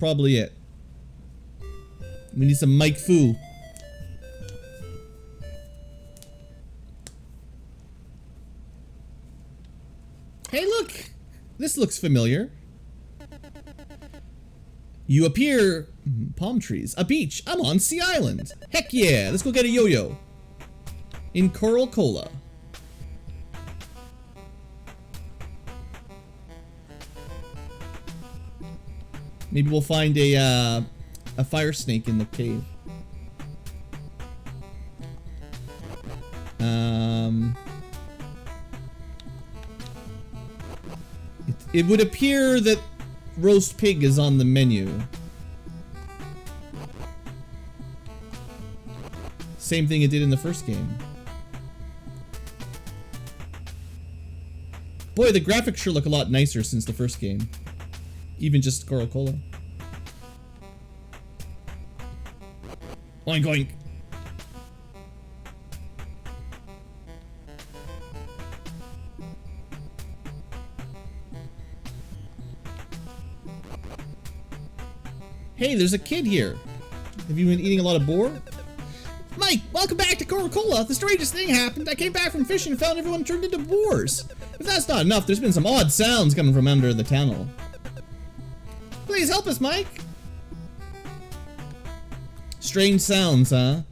Probably it. We need some Mike Fu. Hey, look! This looks familiar. You appear... palm trees. A beach. I'm on Sea Island. Heck yeah! Let's go get a yo-yo. In Coral Cola. Maybe we'll find a fire snake in the cave. It would appear that roast pig is on the menu. Same thing it did in the first game. Boy, the graphics sure look a lot nicer since the first game. Even just Coral Cola. Oink oink. Hey, there's a kid here. Have you been eating a lot of boar? Mike, welcome back to Coral Cola. The strangest thing happened. I came back from fishing and found everyone turned into boars. If that's not enough, there's been some odd sounds coming from under the tunnel. Please help us, Mike. Strange sounds, huh?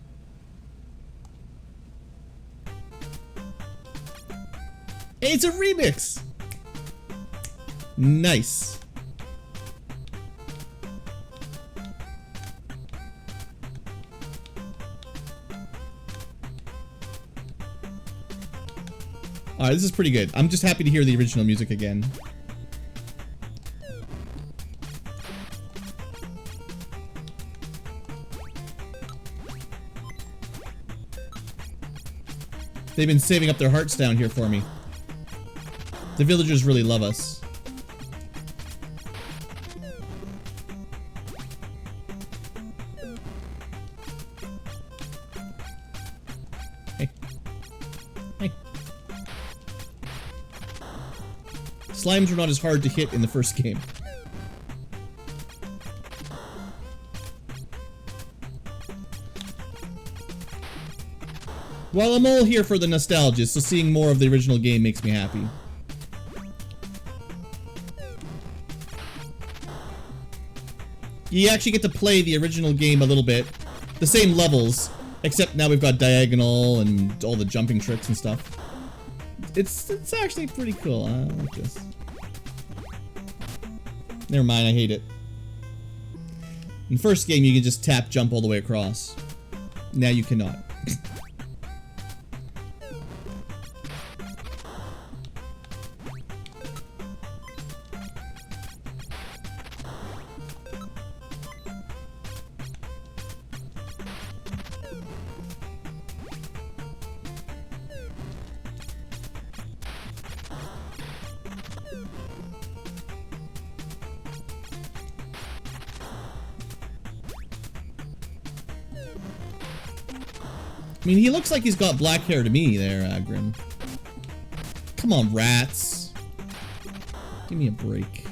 Hey, it's a remix. Nice. Alright, this is pretty good. I'm just happy to hear the original music again. They've been saving up their hearts down here for me. The villagers really love us. Hey. Hey. Slimes were not as hard to hit in the first game. Well, I'm all here for the nostalgia, so seeing more of the original game makes me happy. You actually get to play the original game a little bit. The same levels, except now we've got diagonal and all the jumping tricks and stuff. It's actually pretty cool. I like this. Never mind, I hate it. In the first game, you can just tap jump all the way across. Now you cannot. I mean, he looks like he's got black hair to me there, Grim. Come on, rats. Give me a break.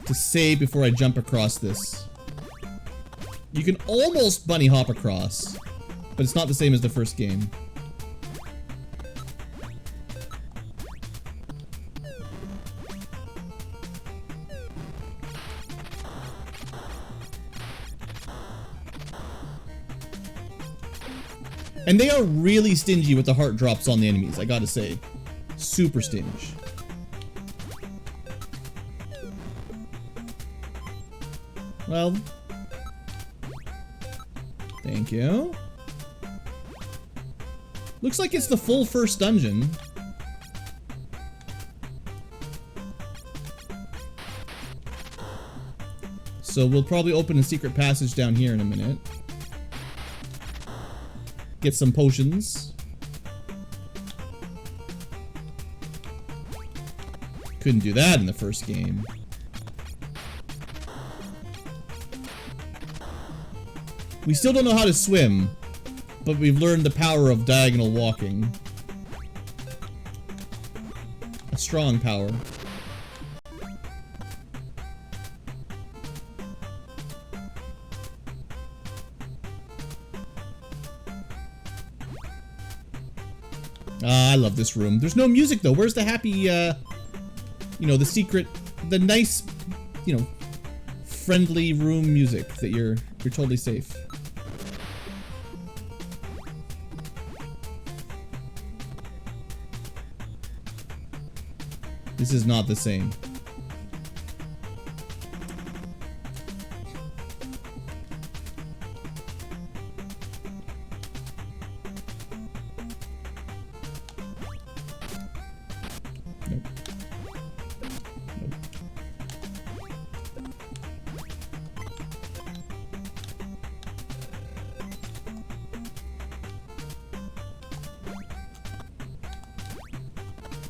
To save before I jump across this. You can almost bunny hop across, but it's not the same as the first game. And they are really stingy with the heart drops on the enemies, I gotta say. Super stingy. Well. Thank you. Looks like it's the full first dungeon. So we'll probably open a secret passage down here in a minute. Get some potions. Couldn't do that in the first game. We still don't know how to swim, but we've learned the power of diagonal walking. A strong power. I love this room. There's no music though. Where's the happy, you know, the secret, the nice, you know, friendly room music that you're totally safe. This is not the same. Nope. Nope.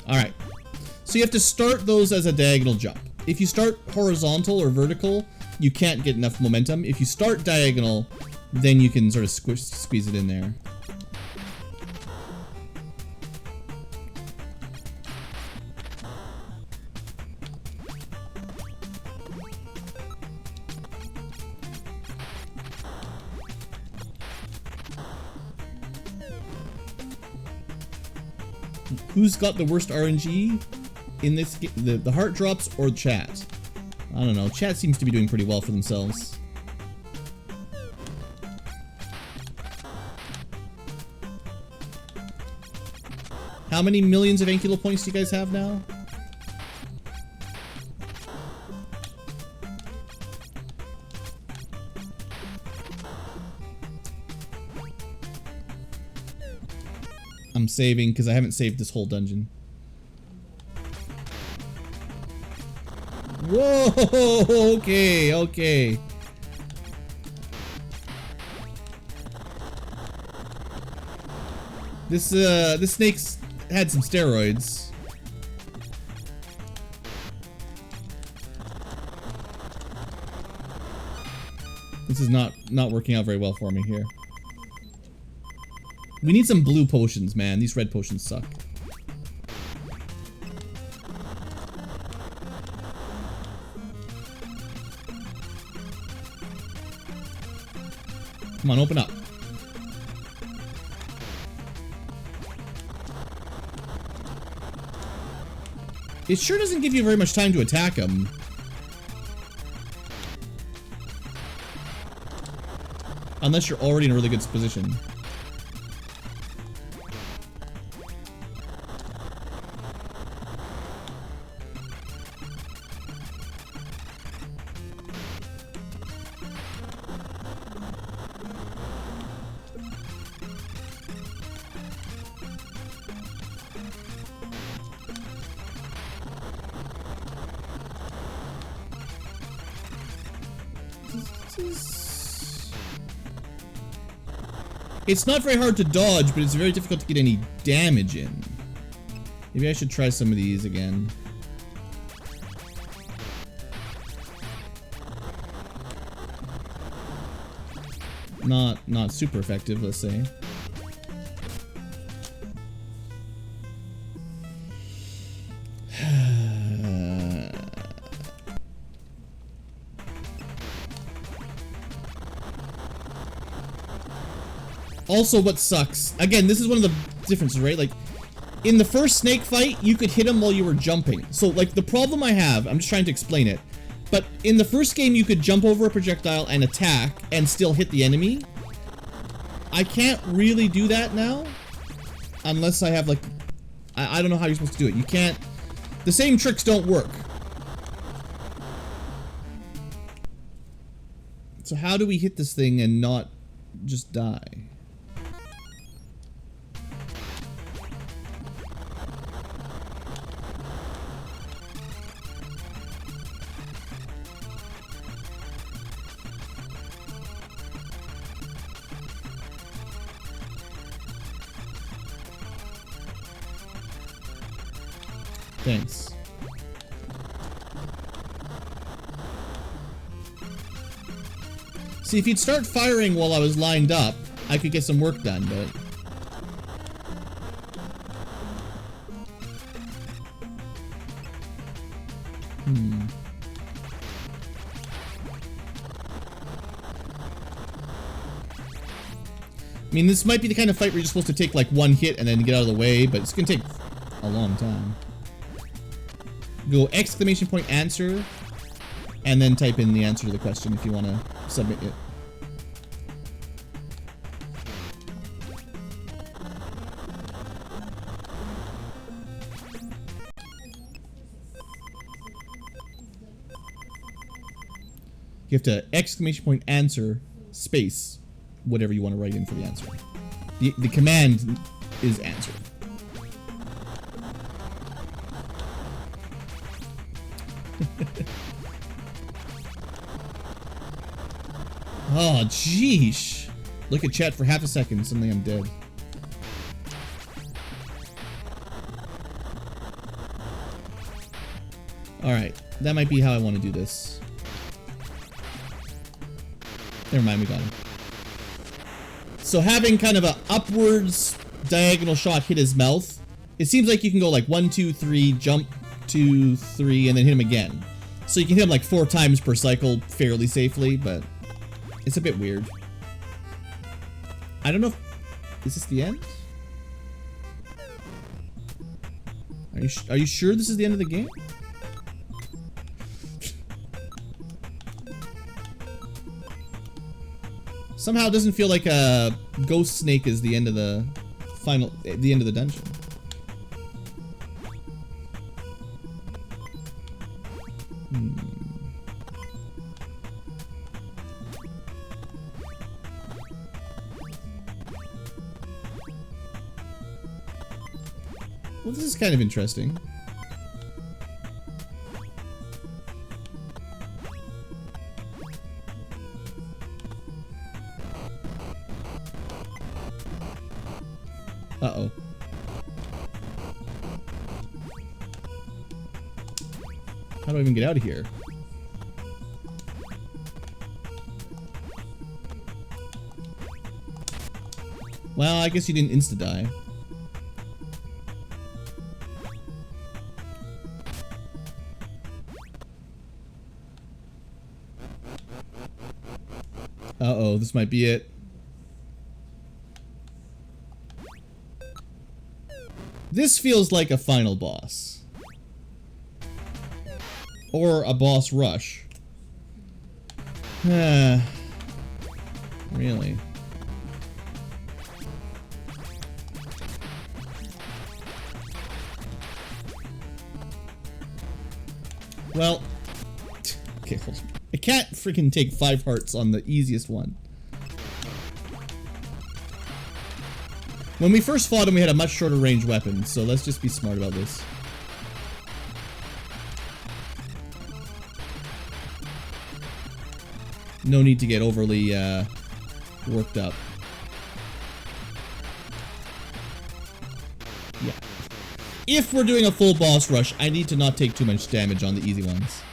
All right. So you have to start those as a diagonal jump. If you start horizontal or vertical, you can't get enough momentum. If you start diagonal, then you can sort of squeeze it in there. Who's got the worst RNG in this game? The heart drops or chat? I don't know. Chat seems to be doing pretty well for themselves. How many millions of Ankylo points do you guys have now? I'm saving because I haven't saved this whole dungeon. Whoa, okay, okay. This snake's had some steroids. This is not working out very well for me here. We need some blue potions, man. These red potions suck. Come on, open up. It sure doesn't give you very much time to attack him. Unless you're already in a really good position. It's not very hard to dodge, but it's very difficult to get any damage in. Maybe I should try some of these again. Not super effective, let's say. Also, what sucks, again, this is one of the differences, right? Like, in the first snake fight, you could hit him while you were jumping. So, like, the problem I have, I'm just trying to explain it, but in the first game, you could jump over a projectile and attack and still hit the enemy. I can't really do that now, unless I have, like, I don't know how you're supposed to do it. You can't, the same tricks don't work. So how do we hit this thing and not just die? Thanks. See, if you'd start firing while I was lined up, I could get some work done, but... I mean, this might be the kind of fight where you're supposed to take like one hit and then get out of the way, but it's gonna take a long time. Go exclamation point answer, and then type in the answer to the question if you want to submit it. You have to exclamation point answer space whatever you want to write in for the answer. The command is answer. Oh, jeesh. Look at chat for half a second, suddenly I'm dead. Alright, that might be how I want to do this. Never mind, we got him. So having kind of a upwards diagonal shot hit his mouth, it seems like you can go like 1, 2, 3, jump, 2, 3, and then hit him again. So you can hit him like 4 times per cycle fairly safely, but it's a bit weird. I don't know if... Is this the end? Are you sure this is the end of the game? Somehow it doesn't feel like a ghost snake is the end of the the end of the dungeon. Well, this is kind of interesting. Uh-oh. How do I even get out of here? Well, I guess you didn't insta-die. Uh-oh, this might be it. This feels like a final boss. Or a boss rush. Really? Well, okay, hold on. I can't freaking take 5 hearts on the easiest one. When we first fought him, we had a much shorter range weapon, so let's just be smart about this. No need to get overly worked up. Yeah. If we're doing a full boss rush, I need to not take too much damage on the easy ones.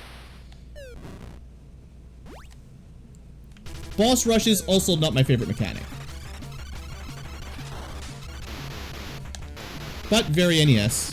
Boss rush is also not my favorite mechanic. But very NES.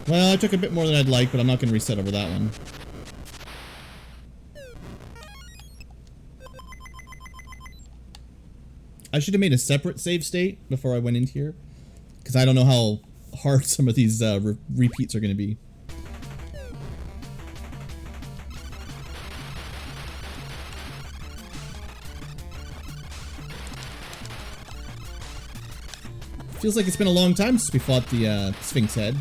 Well, I took a bit more than I'd like, but I'm not going to reset over that one. I should have made a separate save state before I went into here, because I don't know how hard some of these repeats are going to be. Feels like it's been a long time since we fought the Sphinx head.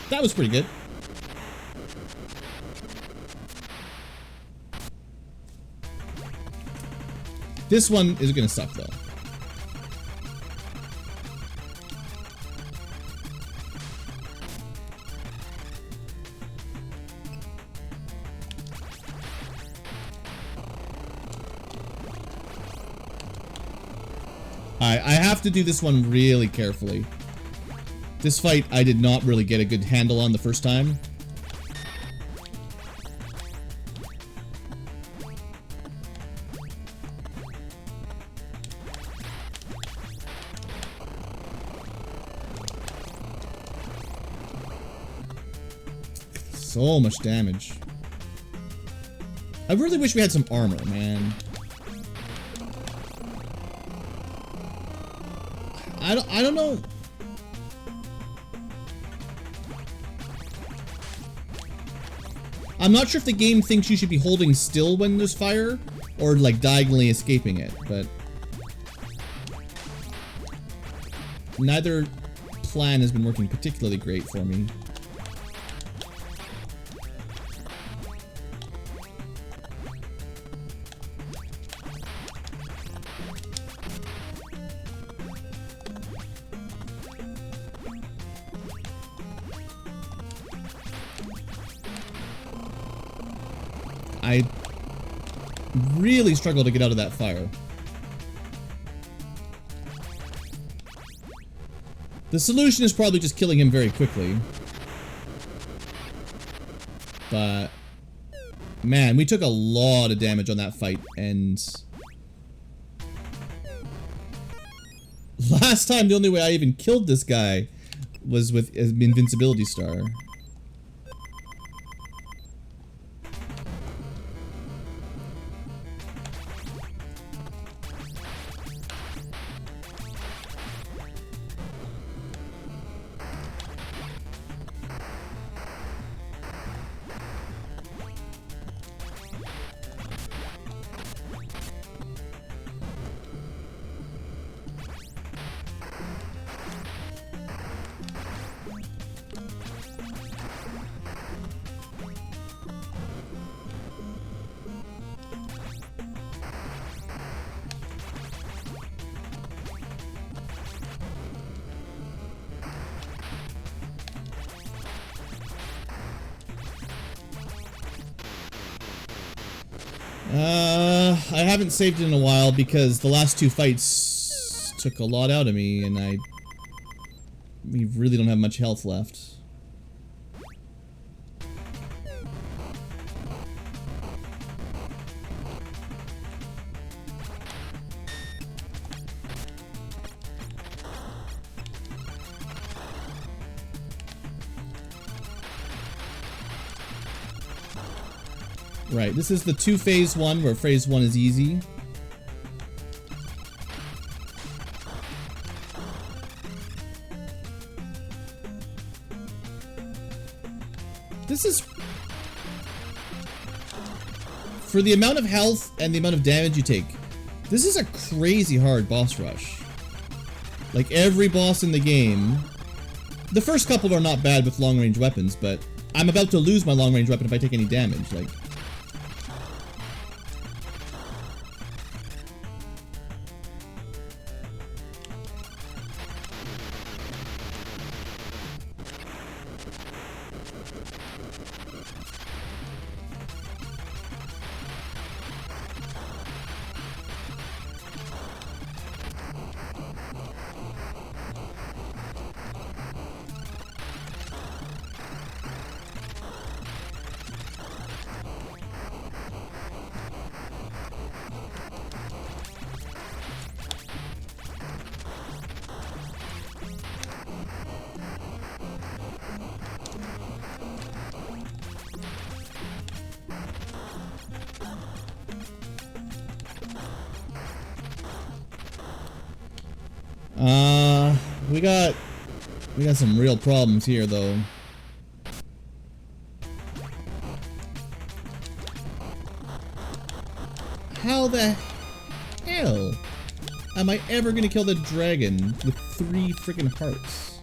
That was pretty good. This one is gonna suck though. I have to do this one really carefully. This fight I did not really get a good handle on the first time. So much damage. I really wish we had some armor, man. I don't know. I'm not sure if the game thinks you should be holding still when there's fire or like diagonally escaping it, but neither plan has been working particularly great for me. I really struggle to get out of that fire. The solution is probably just killing him very quickly. But man, we took a lot of damage on that fight, and last time the only way I even killed this guy was with an invincibility star. I haven't saved it in a while because the last two fights took a lot out of me, and we really don't have much health left. Right, this is the phase one, where phase one is easy. This is... for the amount of health and the amount of damage you take, this is a crazy hard boss rush. Like, every boss in the game... the first couple are not bad with long-range weapons, but I'm about to lose my long-range weapon if I take any damage, like... We got some real problems here, though. How the hell am I ever gonna kill the dragon with 3 freaking hearts?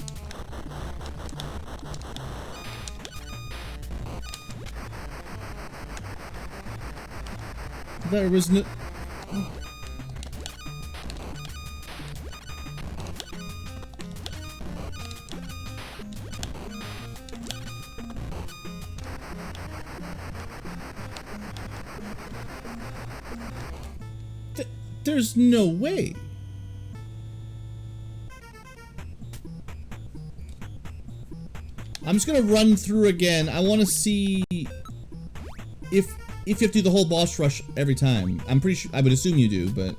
There was no... There's no way. I'm just gonna run through again. I want to see if you have to do the whole boss rush every time. I'm pretty sure. I would assume you do, but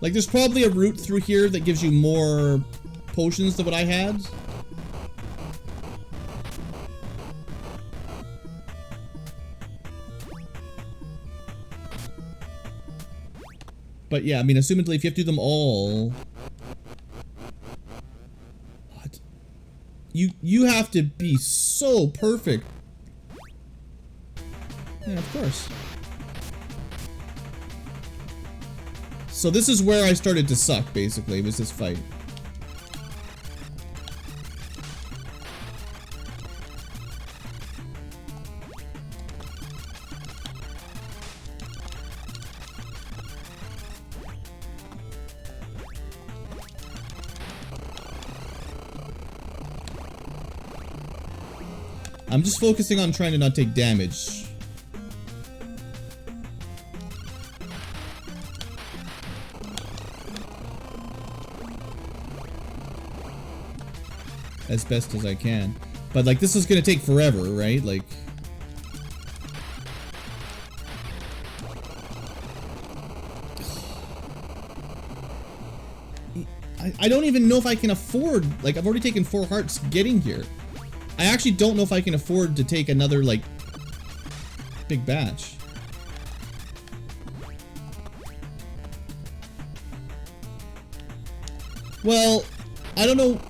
like, there's probably a route through here that gives you more potions than what I had. But yeah, I mean, assumedly, if you have to do them all, what? You have to be so perfect. Yeah, of course. So this is where I started to suck, basically, was this fight. I'm just focusing on trying to not take damage. As best as I can. But like, this is gonna take forever, right? Like, I don't even know if I can afford, like, I've already taken 4 hearts getting here. I actually don't know if I can afford to take another, like, big batch. Well, I don't know.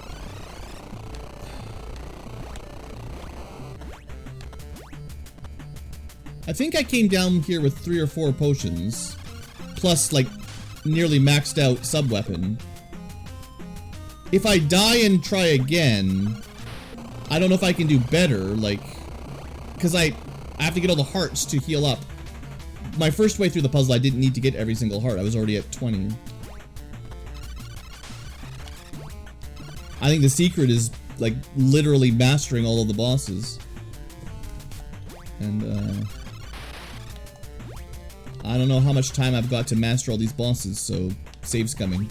I think I came down here with 3 or 4 potions, plus, like, nearly maxed out sub-weapon. If I die and try again, I don't know if I can do better, like, because I have to get all the hearts to heal up. My first way through the puzzle, I didn't need to get every single heart. I was already at 20. I think the secret is, like, literally mastering all of the bosses. And, I don't know how much time I've got to master all these bosses, so save's coming.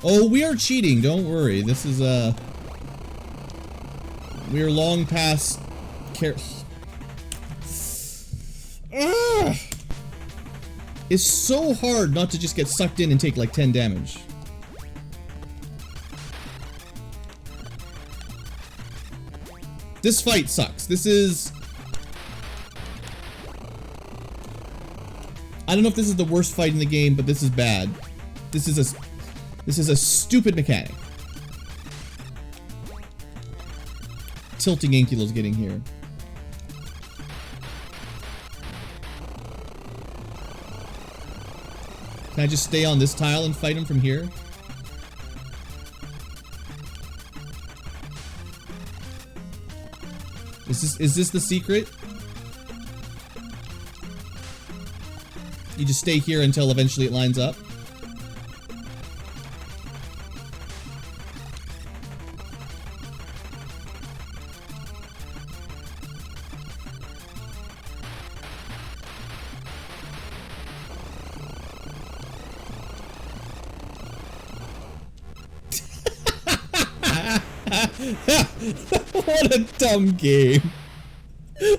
Oh, we are cheating, don't worry. This is, we are long past It's so hard not to just get sucked in and take like 10 damage. This fight sucks. This is... I don't know if this is the worst fight in the game, but this is bad. This is a stupid mechanic. Tilting Ankylo's getting here. Can I just stay on this tile and fight him from here? Is this the secret? You just stay here until eventually it lines up? What a dumb game.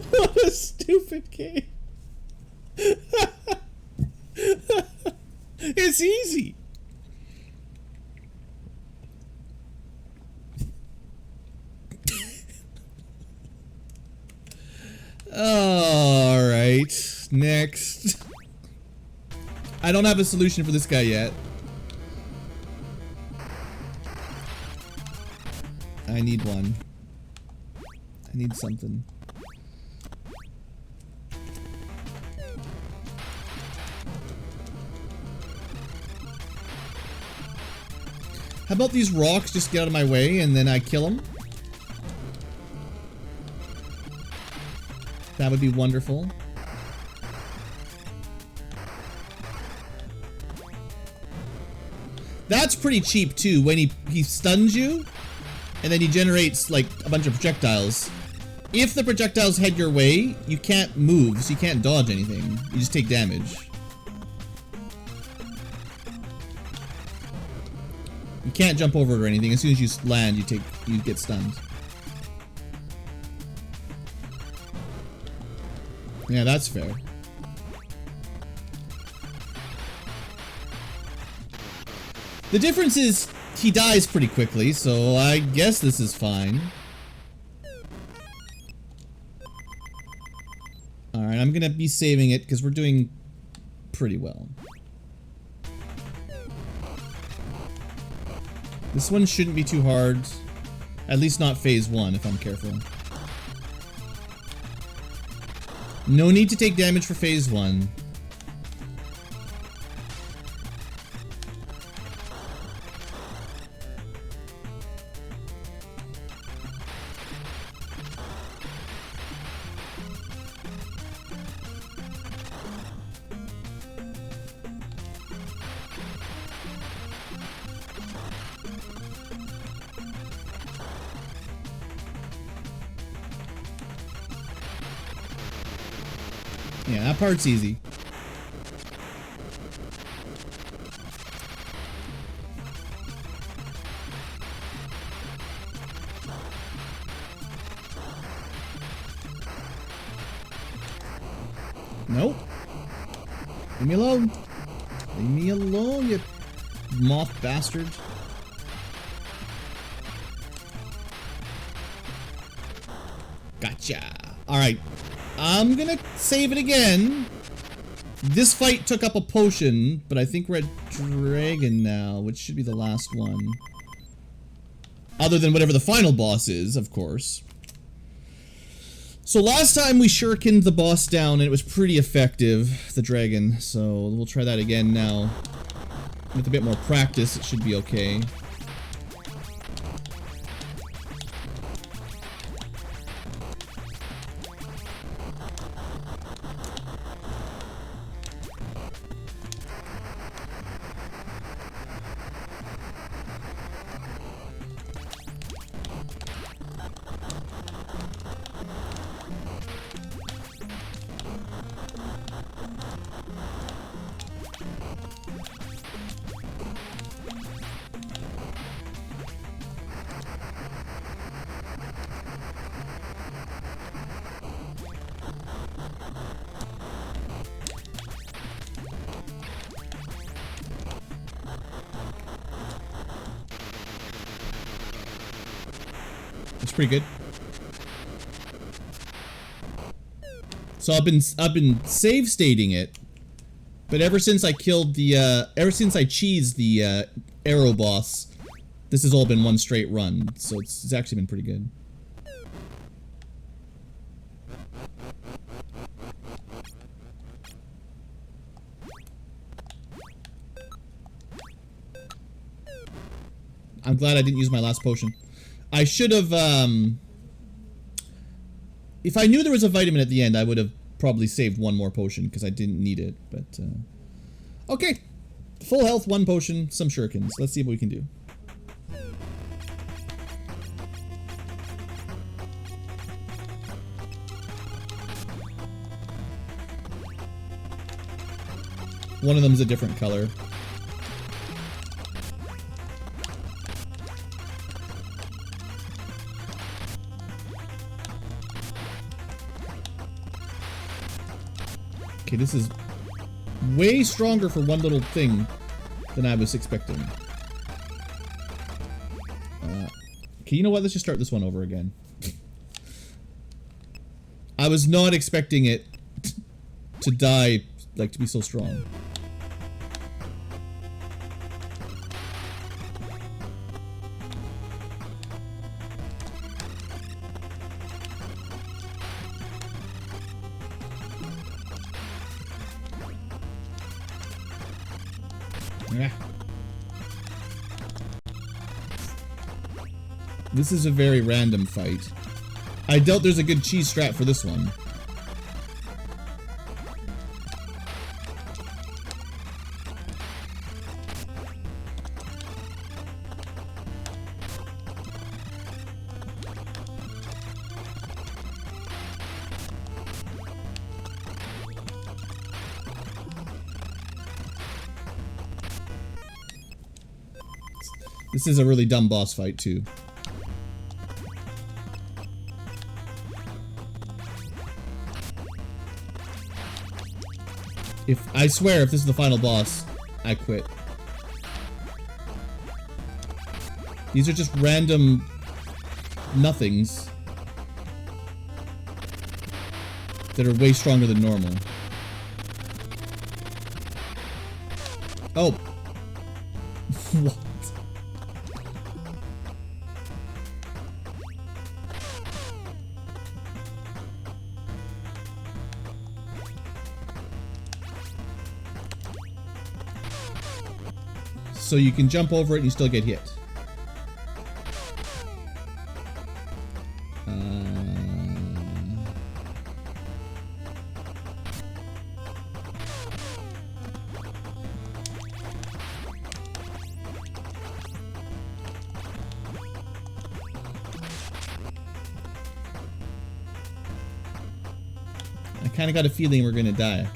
What a stupid game. It's easy. All right, next. I don't have a solution for this guy yet. I need one. I need something. How about these rocks just get out of my way and then I kill them? That would be wonderful. That's pretty cheap too, when he stuns you, and then he generates like a bunch of projectiles. If the projectiles head your way, you can't move, so you can't dodge anything. You just take damage. You can't jump over it or anything. As soon as you land, you get stunned. Yeah, that's fair. The difference is he dies pretty quickly, so I guess this is fine. Alright, I'm gonna be saving it because we're doing pretty well. This one shouldn't be too hard. At least not phase 1 if I'm careful. No need to take damage for phase 1. Yeah, that part's easy. Nope. Leave me alone. Leave me alone, you moth bastard. Gotcha. Alright. I'm gonna save it again. This fight took up a potion, but I think we're at Dragon now, which should be the last one. Other than whatever the final boss is, of course. So last time we shurikened the boss down and it was pretty effective, the dragon. So we'll try that again now. With a bit more practice, it should be okay. It's pretty good. So I've been save stating it, but ever since I killed the ever since I cheesed the arrow boss, this has all been one straight run. So it's actually been pretty good. I'm glad I didn't use my last potion. I should have, if I knew there was a vitamin at the end, I would have probably saved one more potion, because I didn't need it, but, okay. Full health, one potion, some shurikens. Let's see what we can do. One of them's a different color. Okay, this is way stronger for one little thing than I was expecting. Okay, you know what? Let's just start this one over again. I was not expecting it to die, like, to be so strong. Yeah. This is a very random fight. I doubt there's a good cheese strat for this one. This is a really dumb boss fight, too. I swear, if this is the final boss, I quit. These are just random nothings that are way stronger than normal. Oh. What? So you can jump over it and you still get hit. I kind of got a feeling we're gonna die.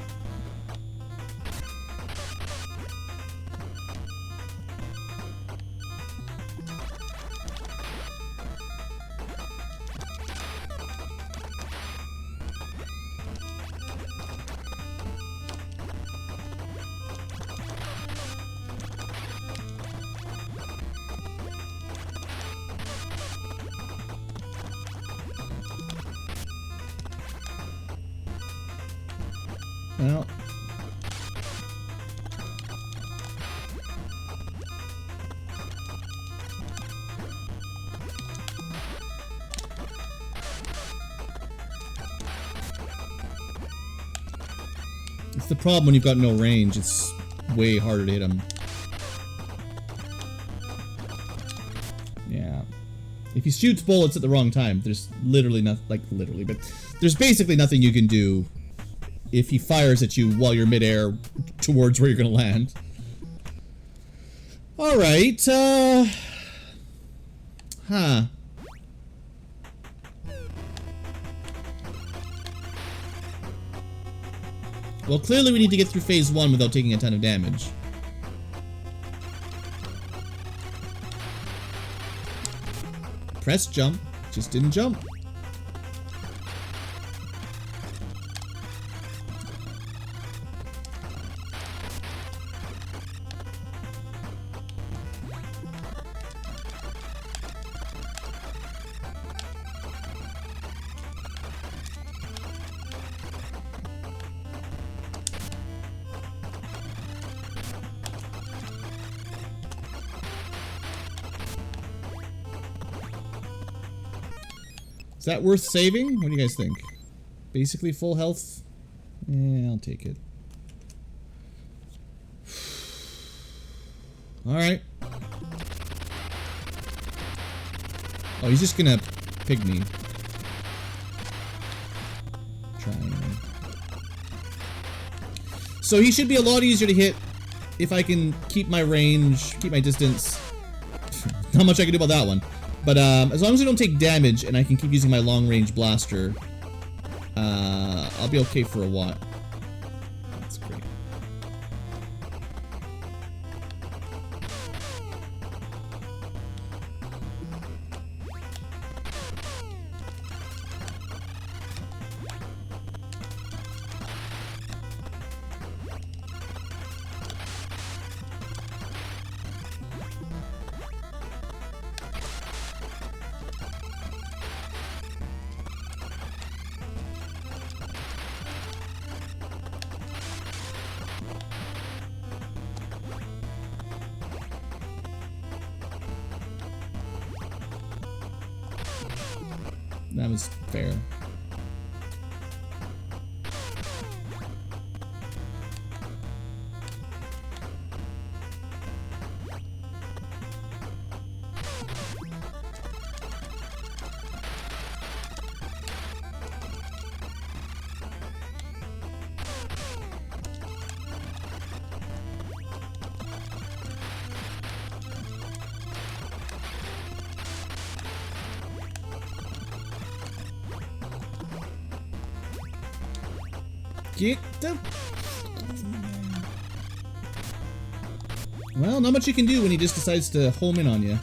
Well. It's the problem when you've got no range. It's way harder to hit him. Yeah. If he shoots bullets at the wrong time, there's literally nothing, like literally, but there's basically nothing you can do if he fires at you while you're midair towards where you're gonna land. Alright, huh. Well, clearly we need to get through phase 1 without taking a ton of damage. Press jump, just didn't jump. Is that worth saving? What do you guys think? Basically full health? Yeah, I'll take it. Alright. Oh, he's just gonna pig me. Trying. So he should be a lot easier to hit if I can keep my range, keep my distance. Not much I can do about that one. But as long as I don't take damage and I can keep using my long-range blaster, I'll be okay for a while. That's great. That was fair. Get the... Well, not much you can do when he just decides to home in on you.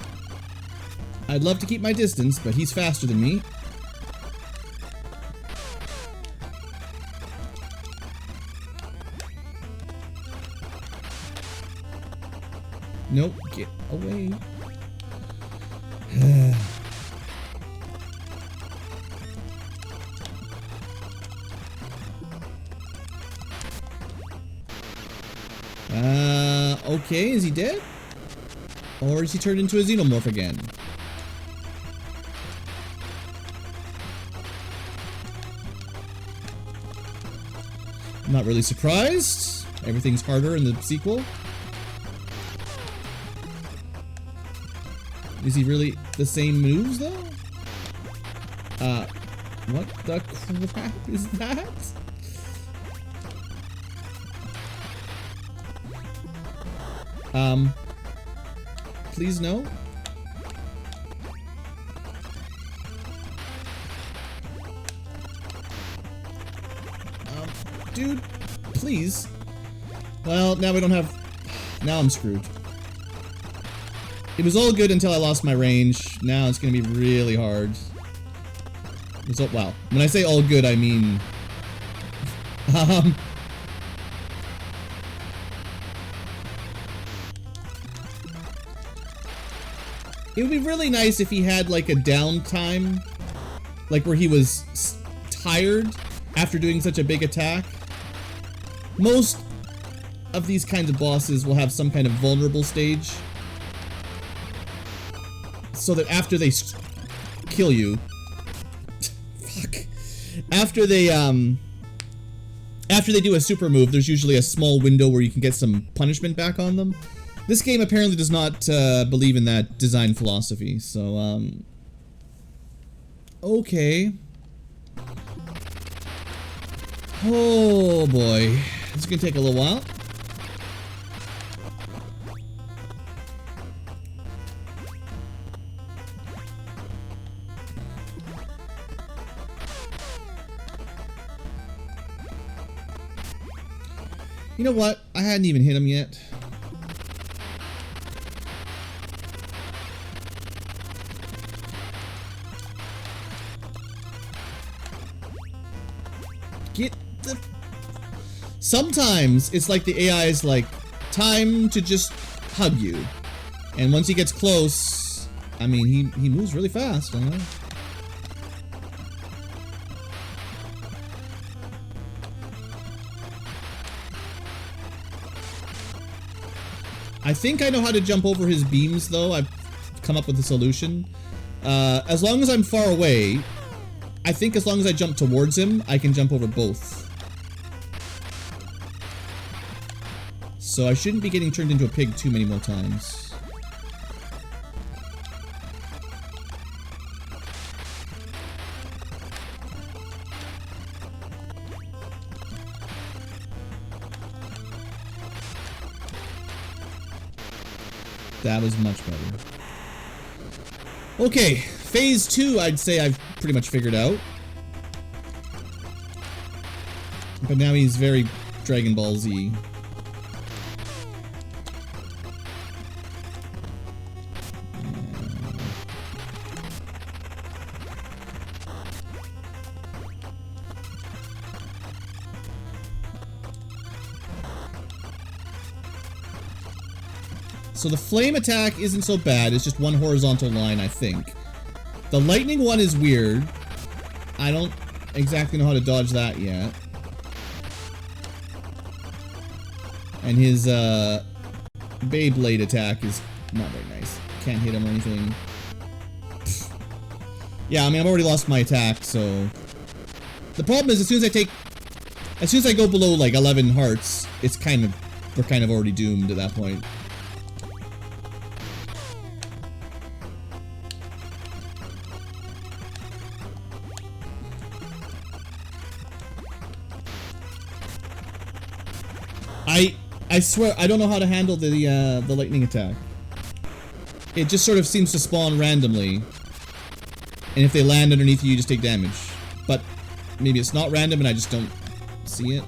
I'd love to keep my distance, but he's faster than me. Nope, get away. Okay, is he dead? Or is he turned into a xenomorph again? I'm not really surprised. Everything's harder in the sequel. Is he really the same moves though? What the crap is that? Please no. Dude, please. Well, now we don't have... Now I'm screwed. It was all good until I lost my range. Now it's gonna be really hard. Wow. When I say all good, I mean... It would be really nice if he had like a downtime, like where he was tired after doing such a big attack. Most of these kinds of bosses will have some kind of vulnerable stage, so that after they kill you, fuck, after they do a super move, there's usually a small window where you can get some punishment back on them. This game apparently does not believe in that design philosophy, so, okay. Oh boy, it's gonna take a little while. You know what? I hadn't even hit him yet. Get the... Sometimes it's like the AI is like, time to just hug you. And once he gets close, I mean, he moves really fast, I know. I think I know how to jump over his beams, though. I've come up with a solution. As long as I'm far away, I think as long as I jump towards him, I can jump over both. So I shouldn't be getting turned into a pig too many more times. That was much better. Okay, phase 2 I'd say I've pretty much figured out. But now he's very Dragon Ball Z. So the flame attack isn't so bad, it's just one horizontal line, I think. The lightning one is weird. I don't exactly know how to dodge that yet. And his Beyblade attack is not very nice. Can't hit him or anything. Pfft. Yeah, I mean, I've already lost my attack, so... The problem is, as soon as I go below like 11 hearts, it's kind of... We're kind of already doomed at that point. I swear, I don't know how to handle the lightning attack. It just sort of seems to spawn randomly. And if they land underneath you, you just take damage. But maybe it's not random and I just don't see it.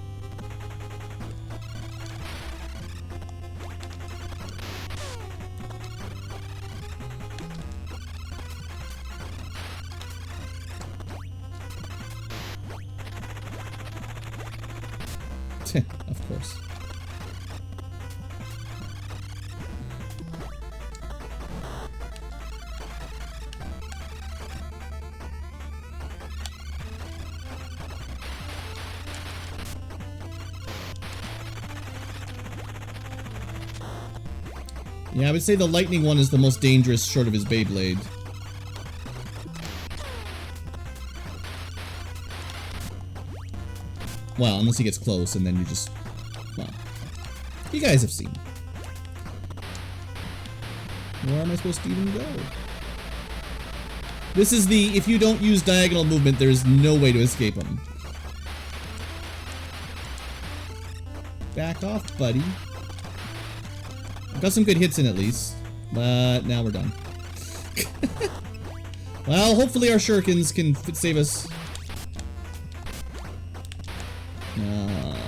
Of course. Yeah, I would say the lightning one is the most dangerous short of his Beyblade. Well, unless he gets close and then you just... Well, you guys have seen. Where am I supposed to even go? This is the... If you don't use diagonal movement, there's no way to escape him. Back off, buddy. Got some good hits in at least, but now we're done. Well, hopefully our shurikens can save us.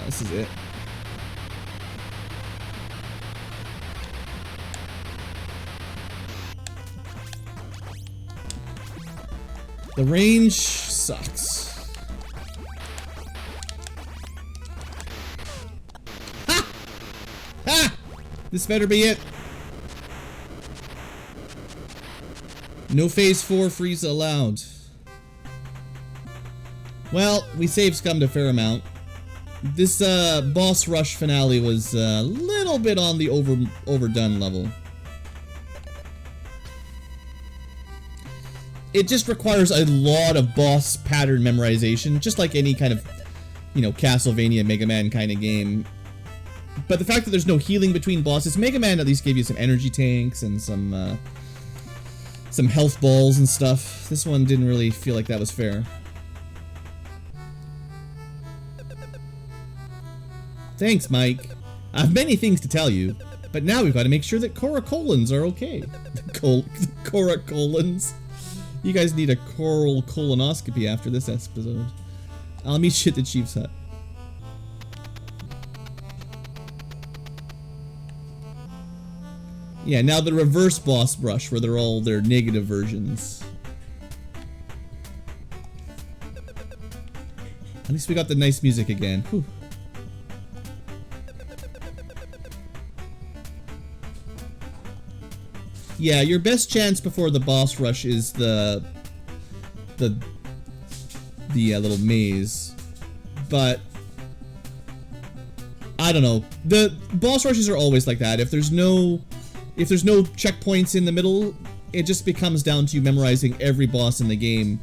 This is it. The range sucks. Ha! Ha! This better be it. No phase 4 freeze allowed. Well, we saved scummed a fair amount. This boss rush finale was a little bit on the overdone level. It just requires a lot of boss pattern memorization, just like any kind of, you know, Castlevania, Mega Man kind of game. But the fact that there's no healing between bosses, Mega Man at least gave you some energy tanks and some health balls and stuff. This one didn't really feel like that was fair. Thanks, Mike. I have many things to tell you, but now we've got to make sure that coracolons are okay. Coracolons. You guys need a coral colonoscopy after this episode. I'll meet you at the Chief's Hut. Yeah, now the reverse boss rush, where they're all their negative versions. At least we got the nice music again. Whew. Yeah, your best chance before the boss rush is the little maze, but I don't know. The boss rushes are always like that. If there's no checkpoints in the middle, it just becomes down to you memorizing every boss in the game.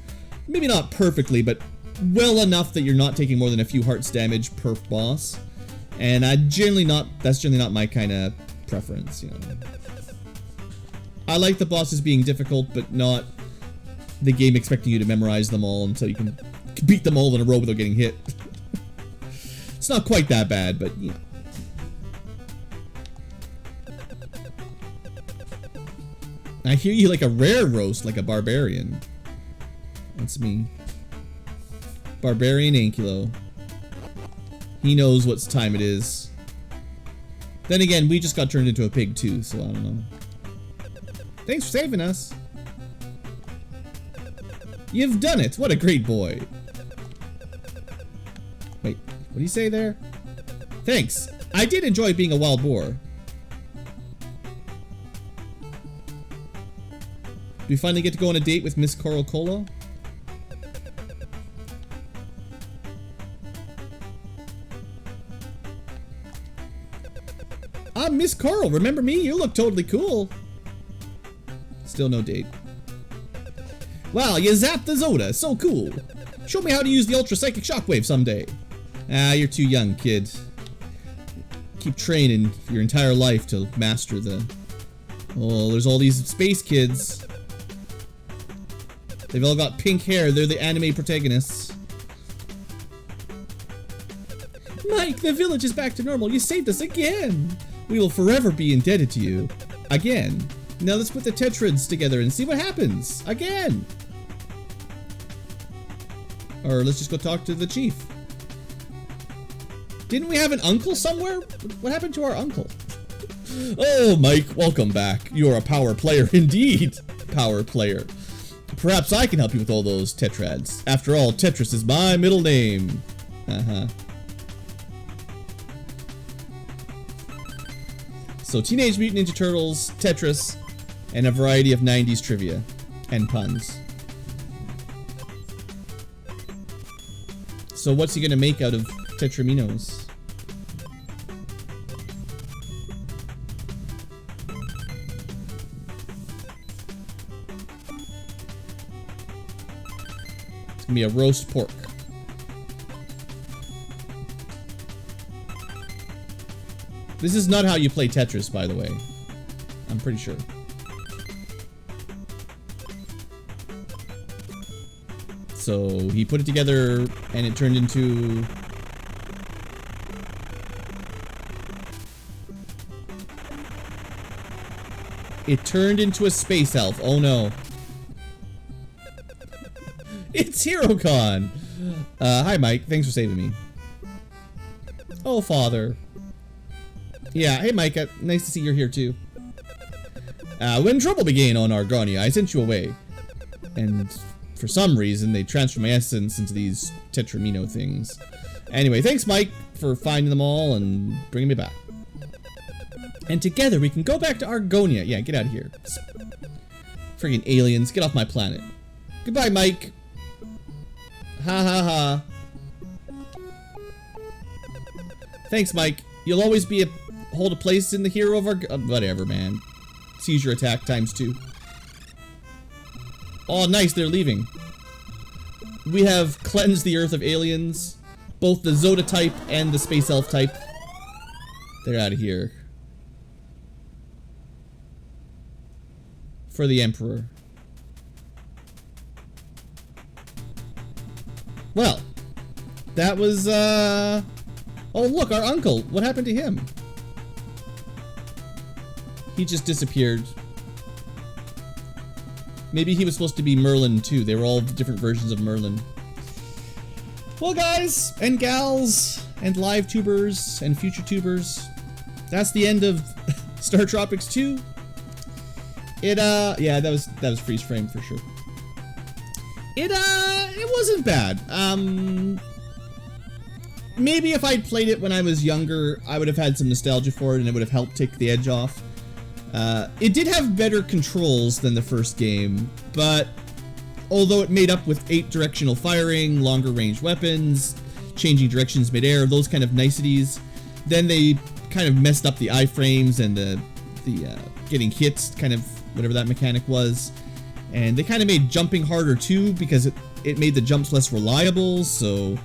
Maybe not perfectly, but well enough that you're not taking more than a few hearts damage per boss. And that's generally not my kind of preference, you know. I like the bosses being difficult, but not the game expecting you to memorize them all until you can beat them all in a row without getting hit. It's not quite that bad, but you know. I hear you like a rare roast, like a barbarian. That's me. Barbarian Ankylo. He knows what time it is. Then again, we just got turned into a pig too, so I don't know. Thanks for saving us. You've done it. What a great boy. Wait, what do you say there? Thanks. I did enjoy being a wild boar. Do we finally get to go on a date with Miss Coral Cola? I'm Miss Coral. Remember me? You look totally cool. Still no date. Wow, you zapped the Zoda. So cool. Show me how to use the Ultra Psychic Shockwave someday. Ah, you're too young, kid. Keep training your entire life to master the... Oh, there's all these space kids. They've all got pink hair. They're the anime protagonists. Mike, the village is back to normal. You saved us again. We will forever be indebted to you. Again. Now let's put the tetrads together and see what happens. Again. Or let's just go talk to the chief. Didn't we have an uncle somewhere? What happened to our uncle? Oh, Mike, welcome back. You're a power player indeed. Power player. Perhaps I can help you with all those tetrads. After all, Tetris is my middle name. So Teenage Mutant Ninja Turtles, Tetris, and a variety of 90s trivia and puns. So what's he gonna make out of Tetraminos? It's gonna be a roast pork. This is not how you play Tetris, by the way. I'm pretty sure. So he put it together and it turned into... It turned into a space elf. Oh no. It's HeroCon! Hi Mike, thanks for saving me. Oh father. Yeah, hey Mike, nice to see you're here too. When trouble began on Argonia, I sent you away. And for some reason, they transferred my essence into these Tetramino things. Anyway, thanks Mike for finding them all and bringing me back. And together we can go back to Argonia. Yeah, get out of here. Friggin' aliens, get off my planet. Goodbye, Mike. Ha ha ha. Thanks, Mike. You'll always be hold a place in the hero of our... whatever, man. Seizure attack ×2. Oh, nice, they're leaving. We have cleansed the Earth of aliens. Both the Zoda type and the Space Elf type. They're out of here. For the Emperor. Well, that was, oh, look, our uncle. What happened to him? He just disappeared. Maybe he was supposed to be Merlin, too. They were all different versions of Merlin. Well, guys, and gals, and live tubers, and future tubers, that's the end of Star Tropics 2. Yeah, that was freeze frame for sure. It wasn't bad. Maybe if I'd played it when I was younger, I would have had some nostalgia for it and it would have helped take the edge off. It did have better controls than the first game, but although it made up with 8 directional firing, longer range weapons, changing directions midair, those kind of niceties, then they kind of messed up the iframes and the getting hit, kind of whatever that mechanic was. And they kind of made jumping harder too, because it made the jumps less reliable, so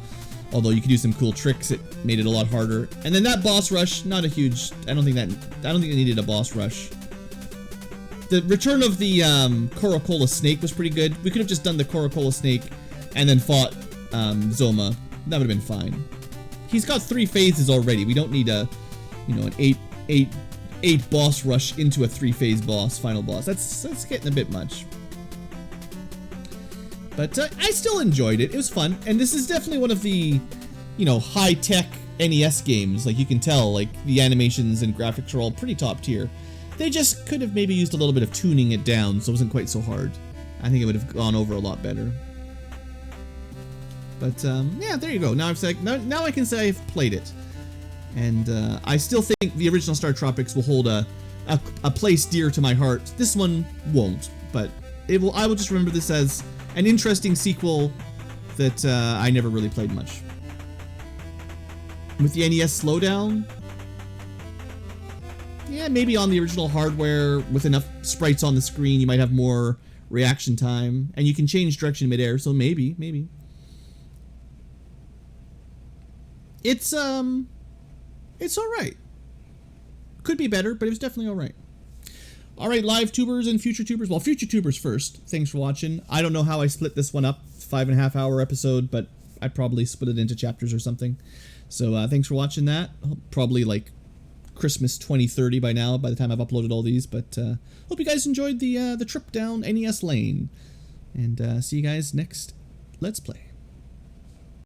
although you could do some cool tricks, it made it a lot harder. And then that boss rush, not a huge, I don't think it needed a boss rush. The return of the Corocola snake was pretty good. We could have just done the Corocola snake and then fought Zoma. That would have been fine. He's got 3 phases already. We don't need a, you know, an 8 boss rush into a 3-phase boss, final boss. That's getting a bit much. But I still enjoyed it. It was fun. And this is definitely one of the, you know, high-tech NES games. Like, you can tell, like, the animations and graphics are all pretty top tier. They just could have maybe used a little bit of tuning it down so it wasn't quite so hard. I think it would have gone over a lot better. But, yeah, there you go. Now now I can say I've played it. And I still think the original Star Tropics will hold a place dear to my heart. This one won't, but I will just remember this as an interesting sequel that I never really played much. With the NES slowdown, yeah, maybe on the original hardware with enough sprites on the screen, you might have more reaction time, and you can change direction midair, so maybe. It's alright. Could be better, but it was definitely alright. Alright, live tubers and future tubers. Well, future tubers first. Thanks for watching. I don't know how I split this one up. 5.5 hour episode, but I probably split it into chapters or something. So, thanks for watching that. Probably like Christmas 2030 by now, by the time I've uploaded all these. But, hope you guys enjoyed the trip down NES lane. And, see you guys next Let's Play.